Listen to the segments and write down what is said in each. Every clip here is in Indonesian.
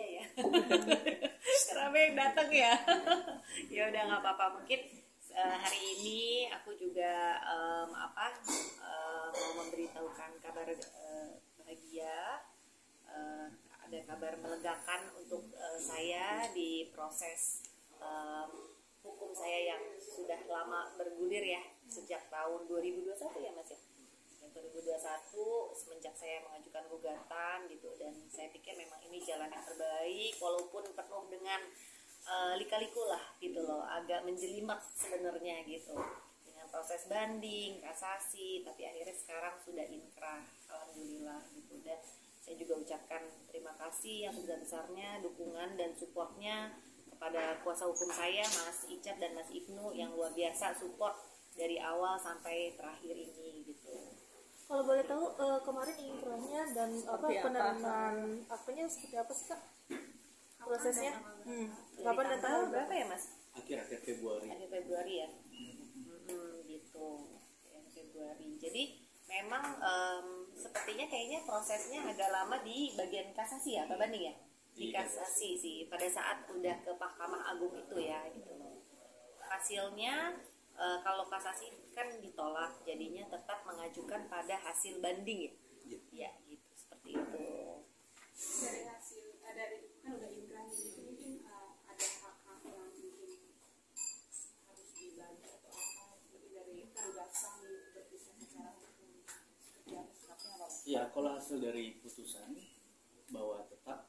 iya ya. Rame yang datang ya. Ya udah nggak apa-apa, mungkin hari ini aku juga mau memberitahukan kabar bahagia, ada kabar melegakan untuk saya di proses hukum saya yang sudah lama bergulir ya, sejak tahun 2021 ya Mas ya. 2021 semenjak saya mengajukan gugatan gitu, dan saya pikir memang ini jalan yang terbaik walaupun penuh dengan lika-liku lah gitu loh, agak menjelimet sebenarnya gitu dengan proses banding, kasasi, tapi akhirnya sekarang sudah inkrah, alhamdulillah gitu. Dan saya juga ucapkan terima kasih yang sebesar-besarnya dukungan dan supportnya kepada kuasa hukum saya Mas Icat dan Mas Ibnu yang luar biasa support dari awal sampai terakhir ini gitu. Kalau boleh tahu kemarin inkrahnya dan penerimaan akte-nya seperti apa sih Kak? Prosesnya? Kapan dan tanggal berapa ya Mas? Akhir Februari. Akhir Februari ya. Gitu. Akhir Februari. Jadi memang sepertinya kayaknya prosesnya agak lama di bagian kasasi ya, Pak Banding ya? Di kasasi sih. Pada saat udah ke Mahkamah Agung itu ya gitu loh. Hasilnya kalau kasasi kan ditolak, jadinya tetap mengajukan pada hasil banding ya. Ya gitu, seperti itu. Dari hasil dari kan udah inkrah gitu, mungkin ada hak-hak yang mungkin harus dibagi atau apa, seperti dari kan udah sah berpisah secara hukum. Seperti apa sikapnya Pak? Ya, kalau hasil dari putusan bahwa tetap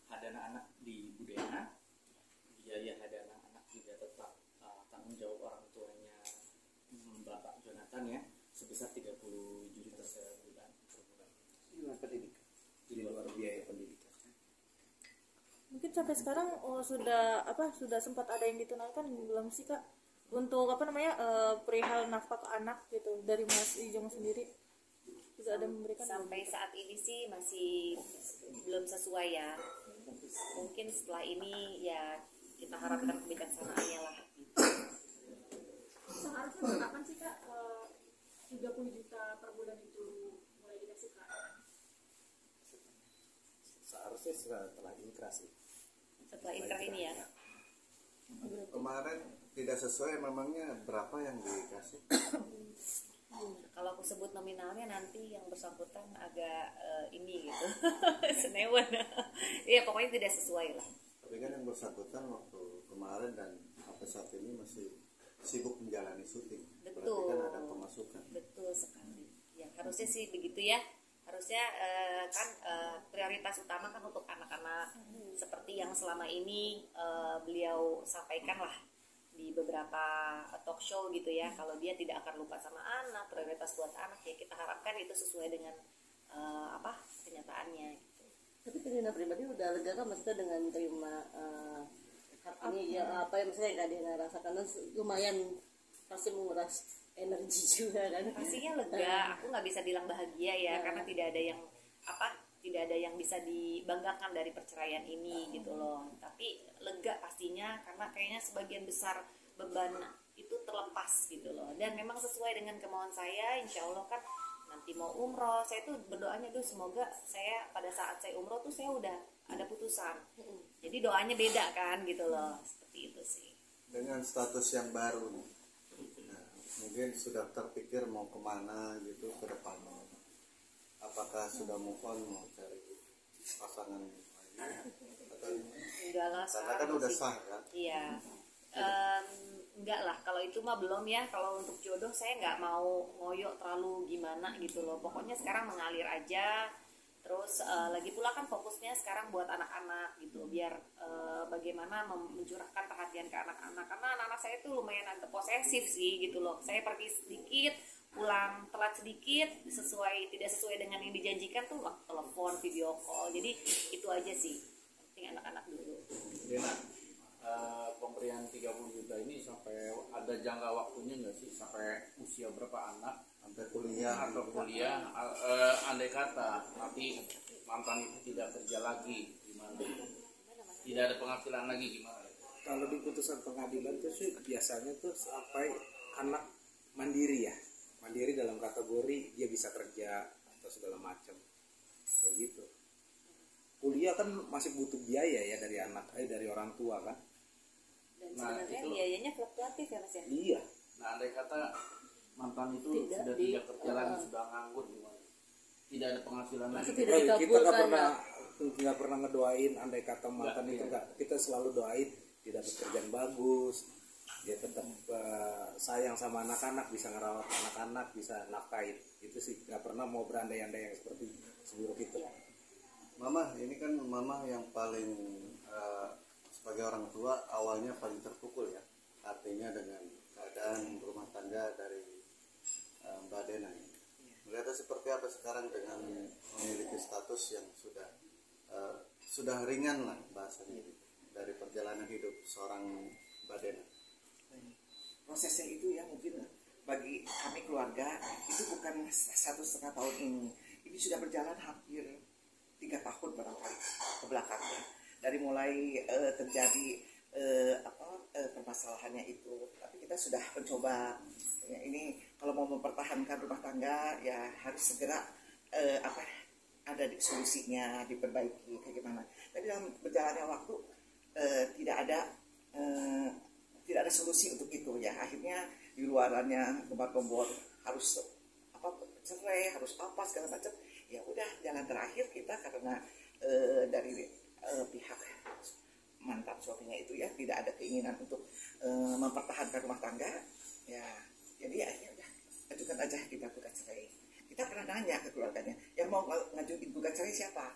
hadana anak di Budena, biaya hadana anak juga tetap tanggung jawab orang tuanya Bapak Jonathan ya, sebesar 30 juta per bulan. Di luar pendidikan, di luar biaya pendidikan. Mungkin sampai sekarang sudah sempat ada yang ditunaikan belum sih Kak? Untuk perihal nafkah ke anak gitu dari Mas Ijong sendiri sudah ada memberikan? Sampai saat ini sih masih belum sesuai ya. Mungkin setelah ini ya kita harapkan kebijaksanaannya lah. Seharusnya kapan sih Kak 30 juta per bulan itu mulai dikasih ke anak? Seharusnya setelah inkrah sih. Setelah inkrah ini ya. Kemarin tidak sesuai, memangnya berapa yang dikasih? Kalau aku sebut nominalnya nanti yang bersangkutan agak ini gitu. Senewan. Iya pokoknya tidak sesuai lah. Tapi kan yang bersangkutan waktu kemarin dan sampai saat ini masih sibuk menjalani syuting. Betul. Berarti kan ada pemasukan. Betul sekali. Ya harusnya sih begitu ya. Harusnya prioritas utama kan untuk anak-anak, seperti yang selama ini beliau sampaikan lah di beberapa talk show gitu ya. Kalau dia tidak akan lupa sama anak, prioritas buat anak, ya kita harapkan itu sesuai dengan kenyataannya gitu. Tapi Karina pribadi udah lega kan maksudnya dengan terima hak ini ya, apa yang maksudnya nggak dia rasakan, lumayan pasti menguras energi juga kan. Pastinya lega, aku nggak bisa bilang bahagia ya, karena tidak ada yang bisa dibanggakan dari perceraian ini gitu loh. Tapi lega pastinya, karena kayaknya sebagian besar beban itu terlepas gitu loh. Dan memang sesuai dengan kemauan saya, insya Allah kan nanti mau umroh, saya tuh berdoanya tuh semoga saya pada saat saya umroh tuh saya udah ada putusan. Jadi doanya beda kan gitu loh, seperti itu sih. Dengan status yang baru nih, nah, mungkin sudah terpikir mau kemana gitu ke depannya. Apakah sudah move on, mau cari pasangan lagi atau Enggak lah, karena kan udah sah kan? Iya. Enggak lah, kalau itu mah belum ya. Kalau untuk jodoh saya nggak mau ngoyo terlalu gimana gitu loh. Pokoknya sekarang mengalir aja. Terus lagi pula kan fokusnya sekarang buat anak-anak gitu, biar bagaimana mencurahkan perhatian ke anak-anak, karena anak-anak saya tuh lumayan agak posesif sih gitu loh. Saya pergi sedikit, pulang telat sedikit, tidak sesuai dengan yang dijanjikan tuh telepon, video call. Jadi itu aja sih, penting anak-anak dulu. Dena, pemberian 30 juta ini sampai ada jangka waktunya nggak sih, sampai usia berapa anak? Sampai kuliah Atau kuliah, andai kata nanti mantan itu tidak kerja lagi, gimana? Tidak ada penghasilan lagi, gimana? Kalau di putusan pengadilan tuh sih biasanya tuh sampai anak mandiri ya, mandiri dalam kategori dia bisa kerja atau segala macam kayak gitu. kuliah kan masih butuh biaya ya dari dari orang tua kan. Dan Nah, sebenarnya itu- biayanya fluktuatif ya Mas ya. Iya. Nah, andai kata mantan itu Tidak sudah di- tidak kerja lagi, sudah nganggur gimana? Tidak ada penghasilan lagi. Itu tidak Kita dikabulkan nggak pernah ngedoain andai kata mantan Nggak, itu iya. nggak, kita selalu doain tidak pekerjaan bagus, dia tetap sayang sama anak-anak, bisa ngerawat anak-anak, bisa nafkahin. Itu sih nggak pernah mau berandai-andai yang seperti seburuk itu. Mama, ini kan mama yang paling sebagai orang tua awalnya paling terpukul ya, artinya dengan keadaan rumah tangga dari Mbak Dena ini. Melihatnya seperti apa sekarang dengan memiliki status yang sudah ringan lah bahasanya gitu, dari perjalanan hidup seorang Mbak Dena. Prosesnya itu ya mungkin bagi kami keluarga itu bukan 1,5 tahun ini sudah berjalan hampir 3 tahun barangkali ke belakangnya, dari mulai terjadi permasalahannya itu. Tapi kita sudah mencoba ya, ini kalau mau mempertahankan rumah tangga ya harus segera ada solusinya, diperbaiki kayak gimana. Tapi dalam berjalannya waktu tidak ada solusi untuk itu ya. Akhirnya di luarannya gembar-gembor harus cerai, harus apa segala macam. Ya udah, jalan terakhir kita karena dari pihak mantan suaminya itu ya tidak ada keinginan untuk mempertahankan rumah tangga ya, jadi akhirnya udah ajukan aja kita gugat cerai. Kita pernah nanya ke keluarganya yang mau ngajuin gugat cerai siapa,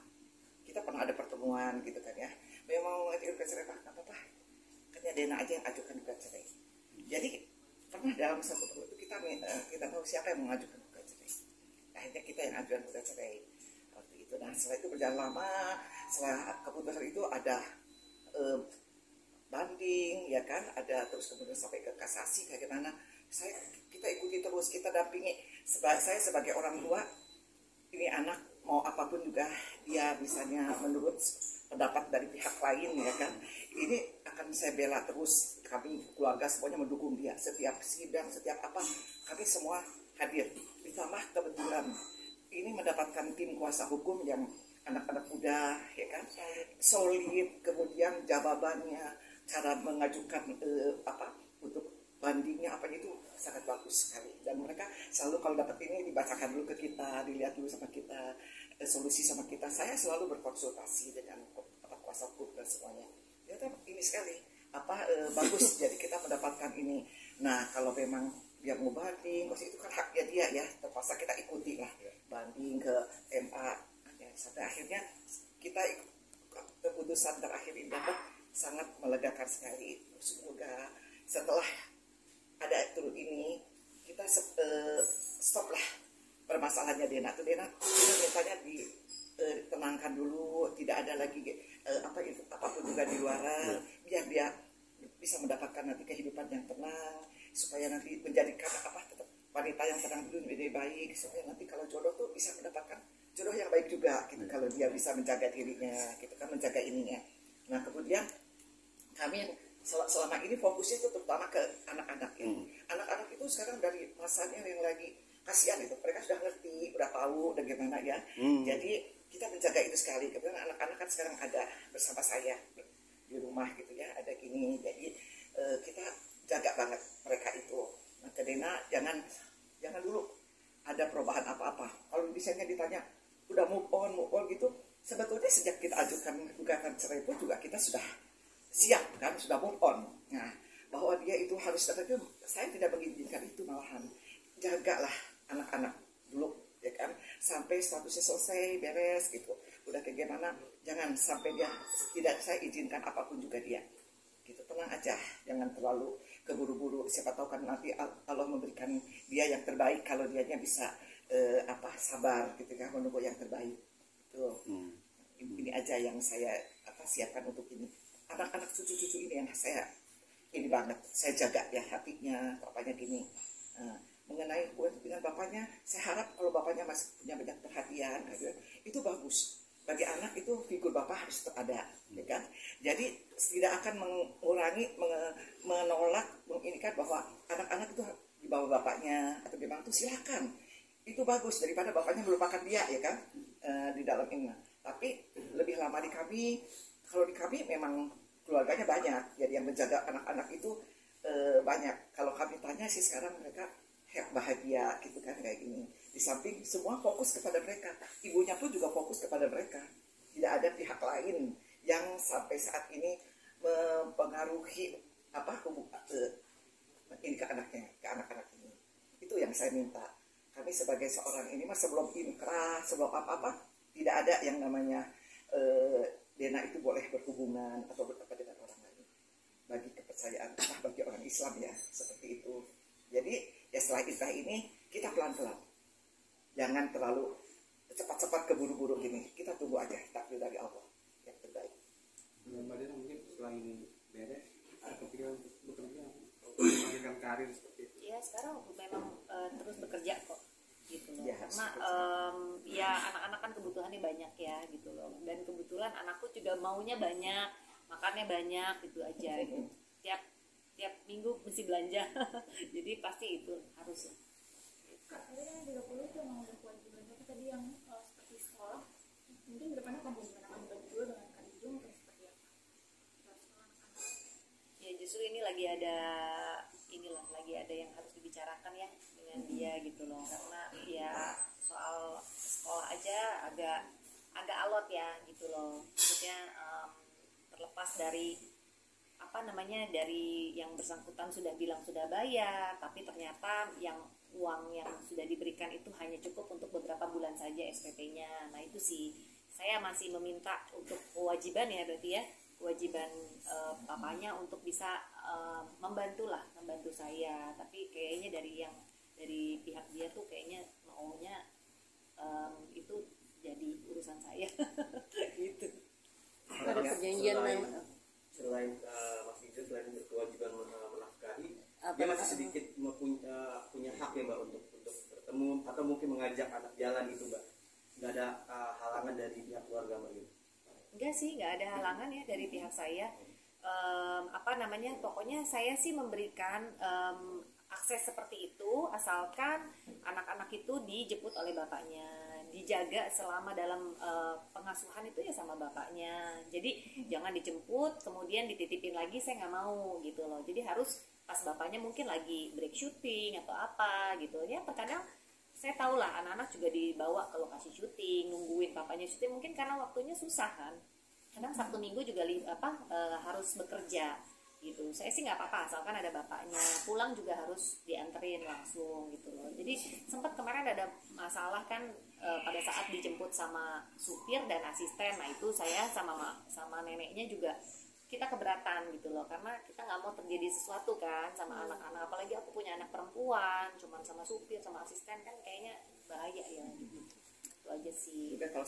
kita pernah ada pertemuan gitu kan ya, yang mau ngajuin gugat cerai nggak apa-apa, katanya Dena aja yang ajukan gugat cerai. Jadi pernah dalam satu pertemuan itu kita tahu siapa yang mengajukan gugat cerai. Akhirnya kita yang ajukan gugat cerai waktu itu. Nah setelah itu berjalan lama, setelah keputusan itu ada banding ya kan, ada terus kemudian sampai ke kasasi kayak gimana. Kita ikuti terus, kita dampingi. Saya sebagai orang tua, ini anak mau apapun juga dia misalnya menurut pendapat dari pihak lain ya kan, ini akan saya bela terus. Kami keluarga semuanya mendukung dia, setiap sidang, setiap apa kami semua hadir. Ditambah kebetulan ini mendapatkan tim kuasa hukum yang anak-anak muda ya kan, solid, kemudian jawabannya, cara mengajukan untuk bandingnya apa itu sangat bagus sekali. Dan mereka selalu kalau dapat ini dibacakan dulu ke kita, dilihat dulu sama kita, solusi sama kita. Saya selalu berkonsultasi dengan kuasa hukum dan semuanya. Ternyata ini sekali bagus. Jadi kita mendapatkan ini. Nah kalau memang dia mau banding, itu kan haknya dia ya, terpaksa kita ikuti lah banding ke MA. Sampai akhirnya kita keputusan terakhir ini dapat sangat melegakan sekali. Semoga setelah ada turun ini kita stop lah permasalahannya Dena. Dena kita mintanya ditenangkan dulu, tidak ada lagi apapun juga di luar, biar dia bisa mendapatkan nanti kehidupan yang tenang, supaya nanti menjadikan tetap wanita yang tenang dulu lebih baik, supaya nanti kalau jodoh tuh bisa mendapatkan jodoh yang baik juga gitu, kalau dia bisa menjaga dirinya gitu kan, menjaga ininya. Nah kemudian kami yang selama ini fokusnya itu terutama ke anak-anak ya. Anak-anak itu sekarang dari masanya yang lagi kasihan itu, mereka sudah ngerti, udah tahu bagaimana ya. Jadi kita menjaga itu sekali. Kemudian anak-anak kan sekarang ada bersama saya di rumah gitu ya, ada gini. Jadi kita jaga banget mereka itu. Nah Dena jangan dulu ada perubahan apa-apa. Kalau misalnya ditanya udah move on gitu, sebetulnya sejak kita ajukan gugatan cerai pun juga kita sudah siap kan, sudah move on. Nah bahwa dia itu harus tapi saya tidak mengizinkan itu, malahan jagalah anak-anak dulu ya kan, sampai statusnya selesai beres gitu. Udah kayak gimana, jangan sampai dia tidak saya izinkan apapun juga dia gitu. Tenang aja, jangan terlalu keburu-buru. Siapa tahu kan nanti Allah memberikan dia yang terbaik kalau dianya bisa sabar gitu kan, menunggu yang terbaik. Tuh. Ini aja yang saya siapkan untuk ini. Anak-anak cucu-cucu ini yang saya ini banget, saya jaga ya hatinya, bapaknya gini. Mengenai hubungan dengan bapaknya, saya harap kalau bapaknya masih punya banyak perhatian, itu bagus. Bagi anak itu figur bapak harus ada, ya kan? Jadi tidak akan mengurangi, menolak, menginginkan bahwa anak-anak itu di bawah bapaknya atau gimana itu silakan. Itu bagus daripada bapaknya melupakan dia ya kan, di dalam ini. Tapi lebih lebih lama di kami. Kalau di kami memang keluarganya banyak, jadi yang menjaga anak-anak itu banyak. Kalau kami tanya sih sekarang mereka bahagia gitu kan kayak gini. Di samping semua fokus kepada mereka, ibunya pun juga fokus kepada mereka. Tidak ada pihak lain yang sampai saat ini mempengaruhi ini ke anaknya, ke anak-anak ini. Itu yang saya minta. Kami sebagai seorang ini mas sebelum inkrah, sebelum apa-apa, tidak ada yang namanya Dena itu boleh berhubungan atau berapa dengan orang lain. Bagi kepercayaan, bagi orang Islam ya, seperti itu. Jadi ya setelah inkrah ini kita pelan-pelan. Jangan terlalu cepat-cepat keburu-buru gini. Kita tunggu aja takdir dari Allah yang terbaik. Mbak Dena mungkin setelah ini beres, ada kepikiran untuk bekerja, melanjutkan karir seperti itu? Ya sekarang memang terus bekerja kok gitu loh. Ya, Karena ya anak-anak kan kebutuhannya banyak ya gitu loh. Dan kebetulan anakku juga maunya banyak, makannya banyak gitu aja. Gitu. Tiap minggu mesti belanja. Jadi pasti itu harus lah. Kak, tadi kan 30 itu emang udah kewajiban tapi tadi yang seperti sekolah mungkin kedepannya kamu gimana, kamu bagi dulu dengan Kak Ijung atau seperti apa? Ya justru ini lagi ada yang harus dibicarakan ya dengan dia gitu loh, karena ya soal sekolah aja agak alot ya gitu loh. Maksudnya terlepas dari dari yang bersangkutan sudah bilang sudah bayar, tapi ternyata yang uang yang sudah diberikan itu hanya cukup untuk beberapa bulan saja SPP-nya. Nah itu sih saya masih meminta untuk kewajiban ya, berarti ya kewajiban papanya untuk bisa membantu saya. Tapi kayaknya dari pihak dia tuh kayaknya maunya itu jadi urusan saya gitu. Ada perjanjian Selain Mas Ijun, selain berkewajiban menafkahi, Apa- dia masih sedikit punya hak ya Mbak untuk bertemu atau mungkin mengajak anak jalan gitu Mbak. Nggak ada halangan dari pihak keluarga Mbak gitu. Enggak sih, nggak ada halangan ya dari pihak saya. Pokoknya saya sih memberikan akses seperti itu asalkan anak-anak itu dijemput oleh bapaknya, dijaga selama dalam pengasuhan itu ya sama bapaknya. Jadi jangan dijemput kemudian dititipin lagi, saya nggak mau gitu loh. Jadi harus pas bapaknya mungkin lagi break syuting atau apa gitu ya. Terkadang saya tahu lah anak-anak juga dibawa ke lokasi syuting, nungguin papanya syuting mungkin karena waktunya susah kan. Kadang Sabtu Minggu juga harus bekerja gitu. Saya sih nggak apa-apa asalkan ada bapaknya. Pulang juga harus dianterin langsung gitu loh. Jadi sempat kemarin ada masalah kan pada saat dijemput sama supir dan asisten. Nah itu saya sama neneknya juga kita keberatan gitu loh, karena kita nggak mau terjadi sesuatu kan sama anak-anak, apalagi aku punya anak perempuan, cuman sama supir sama asisten kan kayaknya bahaya ya gitu. Itu aja sih. Juga kalau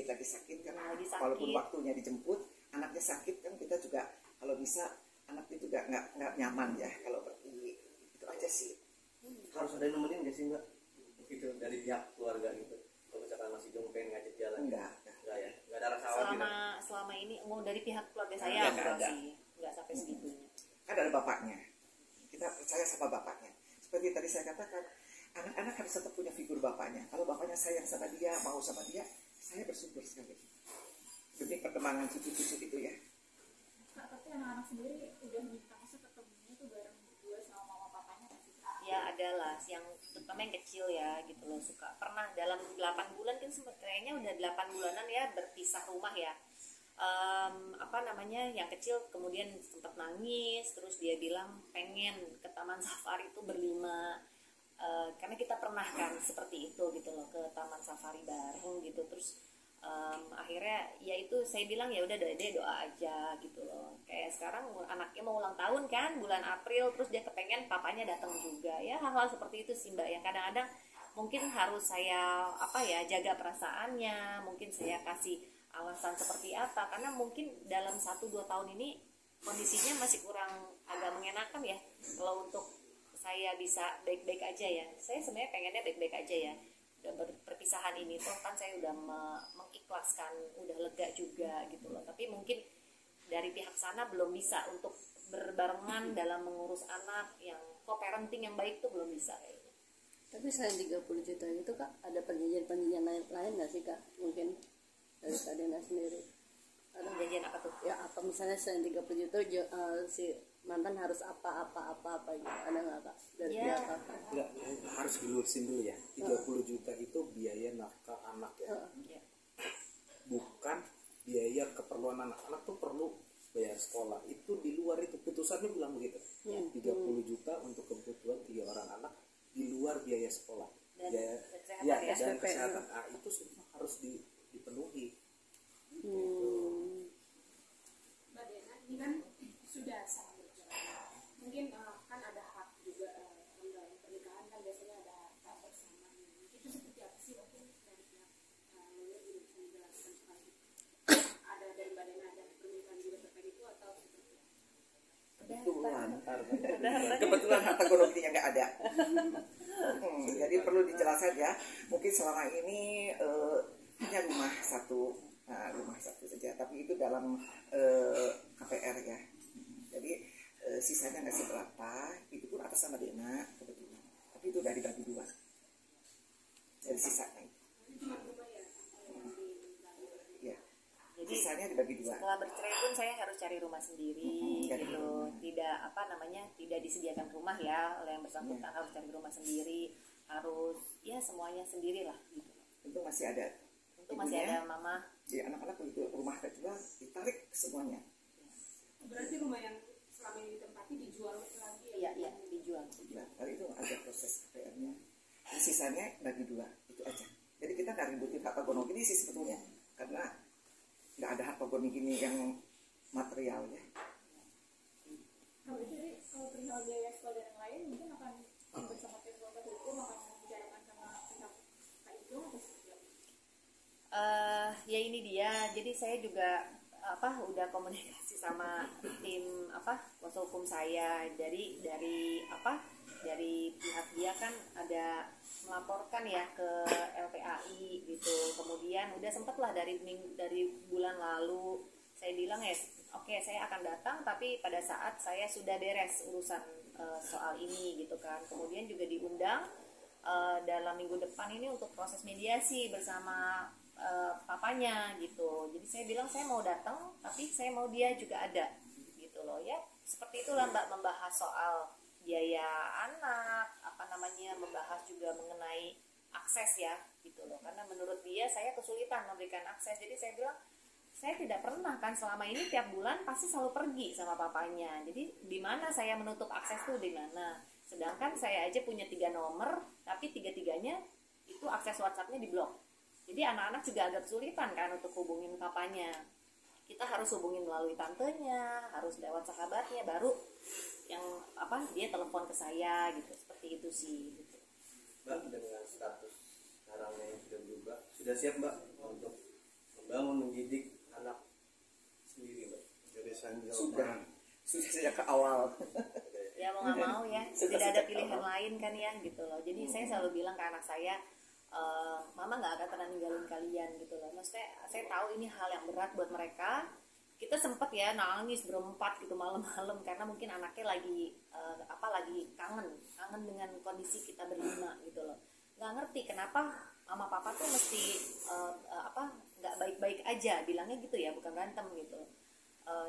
lagi sakit kan, Lagi sakit. walaupun waktunya dijemput, anaknya sakit kan kita juga kalau bisa anaknya juga nggak nyaman ya kalau pergi. Itu aja sih. Harus ada yang nemenin nggak sih Mbak? Gitu dari pihak keluarga gitu. Kalau misalkan Mas Ijung pengen ngajak jalan, Enggak. Enggak ya? Enggak ada rasa khawatir. Selama ini mau dari pihak keluarga saya Enggak enggak ada. sih, enggak sampai segitunya. Kan ada bapaknya. Kita percaya sama bapaknya. Seperti tadi saya katakan, anak-anak harus tetap punya figur bapaknya. Kalau bapaknya sayang sama dia, mau sama dia, saya bersyukur sekali. Demi perkembangan cucu-cucu itu ya. Kak, tapi anak-anak sendiri udah minta masa ketemunya tuh bareng berdua sama mama papanya kan sih? Ya adalah yang terutama yang kecil ya gitu loh, suka pernah dalam 8 bulan kan kayaknya udah 8 bulanan ya berpisah rumah ya. Yang kecil kemudian sempat nangis, terus dia bilang pengen ke taman safari itu berlima. Karena kita pernah kan seperti itu gitu loh, ke taman safari bareng gitu. Terus akhirnya ya itu saya bilang ya udah deh doa aja gitu loh. Kayak sekarang anaknya mau ulang tahun kan bulan April, terus dia kepengen papanya datang juga ya. Hal-hal seperti itu sih Mbak, yang kadang-kadang mungkin harus saya jaga perasaannya, mungkin saya kasih alasan seperti apa, karena mungkin dalam 1-2 tahun ini kondisinya masih kurang agak mengenakan ya. Kalau untuk saya bisa baik-baik aja ya, saya sebenarnya pengennya baik-baik aja ya. Perpisahan ini tuh kan saya udah mengikhlaskan, udah lega juga gitu loh. Tapi mungkin dari pihak sana belum bisa untuk berbarengan dalam mengurus anak yang co-parenting yang baik tuh belum bisa kayaknya. Tapi selain 30 juta itu Kak, ada perjanjian lain nggak sih Kak? Mungkin dari Kak Dena sendiri. Perjanjian apa tuh? Ya apa misalnya selain 30 juta si mantan harus apa gitu, ada nggak kak dari Ya. pihak kakak? Enggak, harus dilurusin dulu ya. 30 juta itu biaya nafkah anak ya. Ya. Bukan biaya keperluan anak. Anak tuh perlu bayar sekolah. Itu di luar, itu putusannya bilang begitu. 30 juta untuk kebutuhan 3 orang anak di luar biaya sekolah. Dan Biaya, kesehatan ya, ya? dan SPP. kesehatan. Nah, itu semua harus dipenuhi. Mbak Dena, ini kan sudah sangat berjalan. Mungkin kan ada hak juga dalam pernikahan kan biasanya ada hak bersama. Itu seperti apa sih mungkin dari pihak lawyer juga bisa menjelaskan soal itu? Ada dari Mbak Dena ada pernikahan juga terkait itu atau seperti apa? Kebetulan harta gonogini yang nggak ada. Jadi perlu dijelaskan ya. Mungkin selama ini hanya rumah satu saja, tapi itu dalam KPR ya. Jadi sisanya nggak seberapa. Itu pun atas nama Dena kebetulan. Tapi itu udah dibagi 2 dari sisanya itu. Ya. Jadi Sisanya dibagi 2. setelah bercerai pun saya harus cari rumah sendiri Cari gitu. Tidak disediakan rumah ya oleh yang bersangkutan, harus cari rumah sendiri, harus ya semuanya sendiri lah gitu. Tentu masih ada. Untuk masih ibunya. ada mama. Jadi anak-anak begitu rumah kedua ditarik semuanya. Berarti rumah yang selama ini ditempati dijual lagi ya? Iya dijual. Nah, kali itu ada proses KPR-nya. Sisanya bagi 2 itu aja. Jadi kita nggak ributin harta gonogini sih sebetulnya, karena nggak ada harta gonogini yang material ya. Kalau itu jadi kalau perihal biaya sekolah dan yang lain mungkin akan bersama tim kuasa hukum akan membicarakan sama pihak Kak itu atau seperti apa? Ya ini dia. Jadi saya juga udah komunikasi sama tim kuasa hukum saya dari pihak dia kan ada melaporkan ya ke LPAI gitu. Kemudian udah sempet lah dari bulan lalu saya bilang ya oke, saya akan datang tapi pada saat saya sudah beres urusan soal ini gitu kan. Kemudian juga diundang dalam minggu depan ini untuk proses mediasi bersama papanya gitu. Jadi saya bilang saya mau datang tapi saya mau dia juga ada gitu loh ya. Seperti itulah Mbak, membahas soal biaya anak, membahas juga mengenai akses ya gitu loh. Karena menurut dia saya kesulitan memberikan akses. Jadi saya bilang saya tidak pernah kan selama ini tiap bulan pasti selalu pergi sama papanya. Jadi di mana saya menutup akses tuh di mana? Sedangkan saya aja punya 3 nomor, tapi 3-3-nya itu akses WhatsApp-nya diblok. Jadi anak-anak juga agak kesulitan kan untuk hubungin papanya. Kita harus hubungin melalui tantenya, harus lewat sahabatnya, baru yang dia telepon ke saya gitu. Seperti itu sih. Gitu. Mbak, dengan status sekarang yang sudah berubah, sudah siap Mbak untuk membangun, mendidik anak sendiri Mbak? Jadi Sudah sejak ke awal. Ya mau nggak mau ya, Sudah tidak ada sejak pilihan awal. lain kan ya gitu loh. Jadi saya selalu bilang ke anak saya, mama nggak akan pernah ninggalin kalian gitu loh. Maksudnya saya tahu ini hal yang berat buat mereka. Kita sempet ya nangis berempat gitu malam-malam karena mungkin anaknya lagi kangen dengan kondisi kita berlima gitu loh. Nggak ngerti kenapa mama papa tuh mesti nggak baik-baik aja, bilangnya gitu ya, bukan berantem gitu.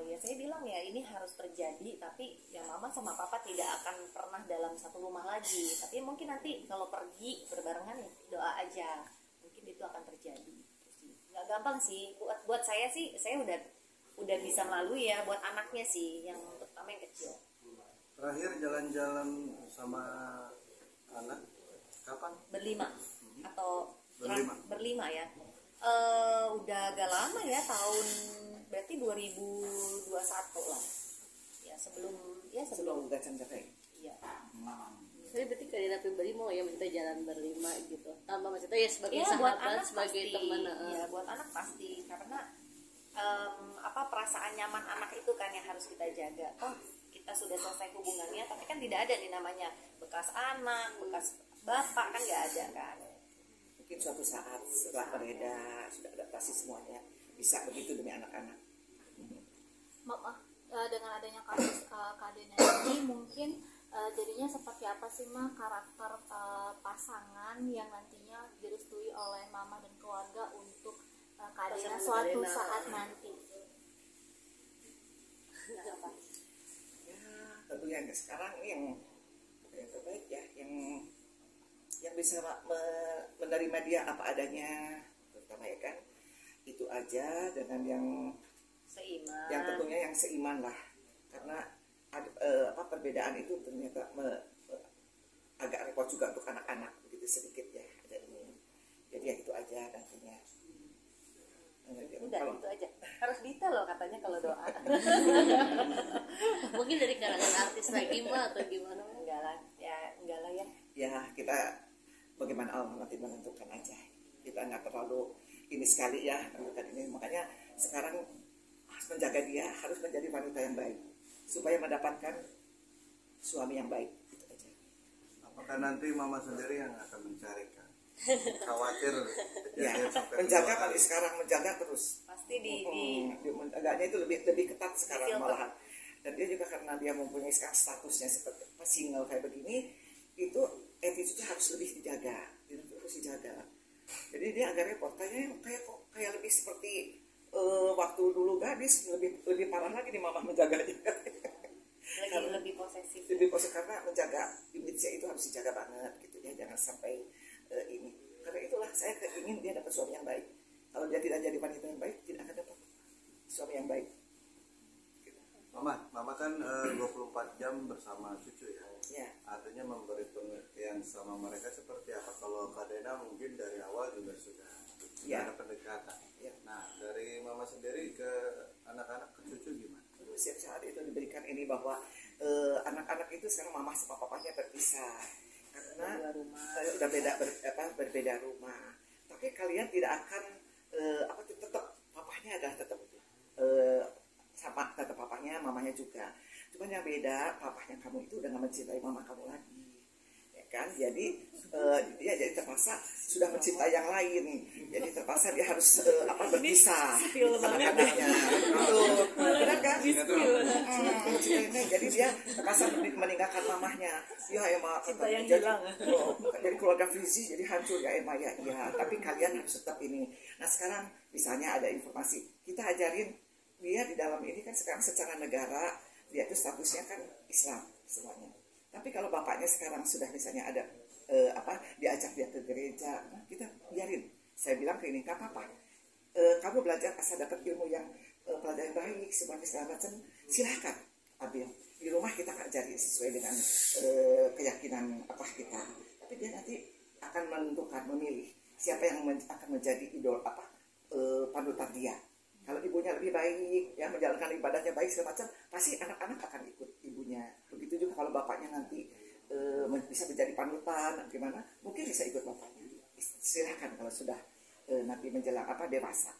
Ya saya bilang ya ini harus terjadi, tapi ya mama sama papa tidak akan pernah dalam satu rumah lagi. Tapi mungkin nanti kalau pergi berbarengan ya doa aja, mungkin itu akan terjadi. Nggak gampang sih buat saya sih, saya udah bisa melalui ya. Buat anaknya sih yang terutama yang kecil. terakhir jalan-jalan sama anak kapan? Berlima atau Berlima. ya. Udah agak lama ya, tahun berarti 2021 lah ya, sebelum Gacang Cafe. iya. Jadi berarti kalian pribadi mau ya maksudnya jalan berlima gitu. Tambah maksudnya ya sebagai Ya, buat sahabat, anak sebagai pasti. teman. Ya, buat anak pasti karena perasaan nyaman anak itu kan yang harus kita jaga. Kita sudah selesai hubungannya, tapi kan tidak ada nih namanya bekas anak, bekas bapak, kan nggak ada kan. Mungkin suatu saat setelah beredar, sudah adaptasi semuanya, bisa begitu demi anak-anak. Maaf, dengan adanya kasus Kadena ini mungkin jadinya seperti apa sih mah karakter pasangan yang nantinya direstui oleh mama dan keluarga untuk Kadena suatu saat nanti? sekarang ini yang terbaik ya, yang bisa menerima dia apa adanya, terutama ya kan, itu aja, dengan yang Seiman. yang tentunya yang seiman lah, karena perbedaan itu ternyata agak repot juga untuk anak-anak, begitu sedikit ya ada ini. Jadi ya itu aja nantinya. Udah itu aja. Harus detail loh katanya kalau doa. Mungkin dari kalangan artis lagi mah atau gimana? Enggak lah ya. Ya kita bagaimana Allah nanti menentukan aja. Kita nggak terlalu ini sekali ya menentukan ini. Makanya sekarang harus menjaga dia, harus menjadi wanita yang baik supaya mendapatkan suami yang baik. Itu aja. Apakah nanti mama sendiri yang akan mencarikan? Khawatir Ya, kejadian sampai menjaga dua kali kali. sekarang, menjaga terus. Pasti di Menjaganya itu lebih ketat sekarang Filter. malahan. Dan dia juga karena dia mempunyai sekarang statusnya seperti single kayak begini, itu attitude harus lebih dijaga, harus dijaga. Jadi dia agak repot, kayak lebih seperti waktu dulu gadis, lebih parah lagi nih mama menjaganya. lebih posesif. Lebih posesif karena menjaga image-nya itu harus dijaga banget gitu ya, jangan sampai ini. Karena itulah saya ingin dia dapat suami yang baik. Kalau dia tidak jadi wanita yang baik, tidak akan dapat suami yang baik. Mama kan 24 jam bersama cucu ya. Ya. Artinya memberi pengertian sama mereka seperti apa? Kalau Kak Dena mungkin dari awal juga sudah Ya. ada pendekatan. Ya. Nah, dari mama sendiri ke anak-anak, ke cucu gimana? Setiap saat itu diberikan ini bahwa anak-anak itu sekarang mama sama papanya berpisah karena sudah berbeda rumah. Tapi kalian tidak akan tetap papanya adalah tetap sama, tetap papanya, mamanya juga. Cuman yang beda, papanya kamu itu udah gak mencintai mama kamu lagi, ya kan? Jadi dia jadi terpaksa sudah mencintai yang lain. Jadi terpaksa dia harus berpisah anak-anaknya. Benar kan? Jadi dia terpaksa meninggalkan mamahnya. Ya Emma, jadi keluarga Fizi jadi hancur ya Emma ya. Iya, tapi kalian harus tetap ini. Nah sekarang misalnya ada informasi, kita ajarin dia di dalam ini kan sekarang secara negara dia itu statusnya kan Islam semuanya. Tapi kalau bapaknya sekarang sudah misalnya ada diajak dia ke gereja, nah kita biarin. Saya bilang ke ini, nggak apa-apa. Kamu belajar asal dapat ilmu yang pelajaran baik, semuanya segala macam, silahkan ambil. Di rumah kita ajari sesuai dengan keyakinan kita. Tapi dia nanti akan menentukan, memilih siapa yang akan menjadi idol panutan dia. Kalau ibunya lebih baik, ya menjalankan ibadahnya baik segala macam, pasti anak-anak akan ikut ibunya. Begitu juga kalau bapaknya nanti bisa menjadi panutan, gimana? Mungkin bisa ikut bapaknya. Silakan kalau sudah nanti menjelang dewasa.